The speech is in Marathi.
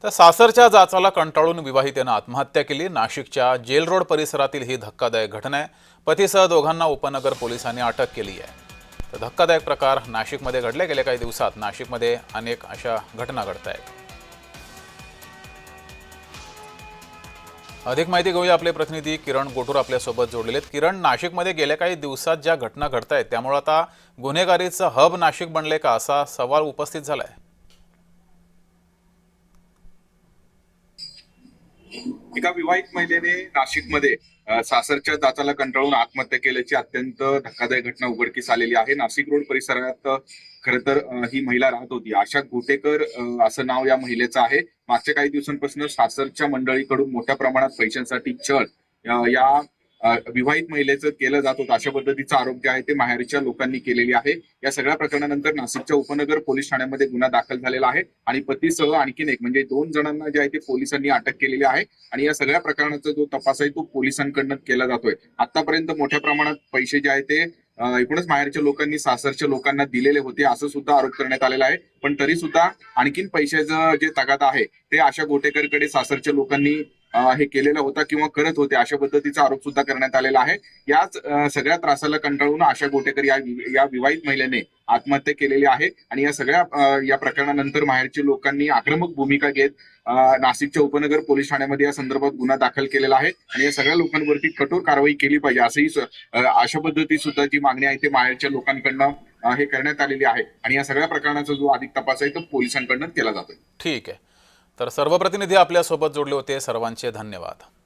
तर सासरच्या जाचाला कंटाळून विवाहितेनं आत्महत्या केली। नाशिकच्या जेल रोड परिसरातील ही धक्कादायक घटना आहे। पतीसह दोघांना उपनगर पोलिसांनी अटक केली आहे। तर धक्कादायक प्रकार नाशिकमध्ये घडले। गेल्या काही दिवसात नाशिकमध्ये अनेक अशा घटना घडत आहेत। अधिक माहिती घेऊया, आपले प्रतिनिधी किरण गोटूर आपल्यासोबत जोडलेले आहेत। किरण, नाशिकमध्ये गेल्या काही दिवसात ज्या घटना घडत आहेत त्यामुळे आता गुन्हेगारीचं हब नाशिक बनले का, असा सवाल उपस्थित झालाय। एका विवाहित महिलेने नाशिकमध्ये सासरच्या जाचाला कंटाळून आत्महत्या केल्याची अत्यंत धक्कादायक घटना उघडकीस आलेली आहे। नाशिक रोड परिसरात खरं तर ही महिला राहत होती। आशा गोटेकर असं नाव या महिलेचं आहे। मागच्या काही दिवसांपासून सासरच्या मंडळीकडून मोठ्या प्रमाणात पैशांसाठी छळ या विवाहित महिलेचं केलं जात होतं, अशा पद्धतीचा आरोप जे आहे ते माहेरच्या लोकांनी केलेली आहे। या सगळ्या प्रकरणानंतर नाशिकच्या उपनगर पोलीस ठाण्यामध्ये गुन्हा दाखल झालेला आहे आणि पतीसह आणखीन एक म्हणजे 2 जणांना जे आहे ते पोलिसांनी अटक केलेली आहे आणि या सगळ्या प्रकरणाचा जो तपास आहे तो पोलिसांकडून केला जातोय। आतापर्यंत मोठ्या प्रमाणात पैसे जे आहे ते एकूणच माहेरच्या लोकांनी सासरच्या लोकांना दिलेले होते, असं सुद्धा आरोप करण्यात आलेला आहे। पण तरी सुद्धा आणखीन पैशाचं जे तगादा आहे ते आशा गोटेकरकडे सासरच्या लोकांनी हे केलेला होता किंवा करत होते, अशा पद्धतीचा आरोप सुद्धा करण्यात आलेला आहे। याच सगळ्या त्रासाला कंटाळून आशा गोटेकर या विवाहित महिलेने आत्महत्या केलेली आहे आणि या सगळ्या या प्रकरणानंतर माहेरच्या लोकांनी आक्रमक भूमिका घेत नाशिकच्या उपनगर पोलीस ठाण्यामध्ये या संदर्भात गुन्हा दाखल केलेला आहे आणि या सगळ्या लोकांवरती कठोर कारवाई केली पाहिजे, असंही अशा पद्धती सुद्धा जी मागणी आहे ते माहेरच्या लोकांकडनं हे करण्यात आलेली आहे आणि या सगळ्या प्रकरणाचा जो अधिक तपास आहे तो पोलिसांकडनं केला जातोय। ठीक आहे, तर सर्व प्रतिनिधी आपल्यासोबत जोडले होते, सर्वांचे धन्यवाद।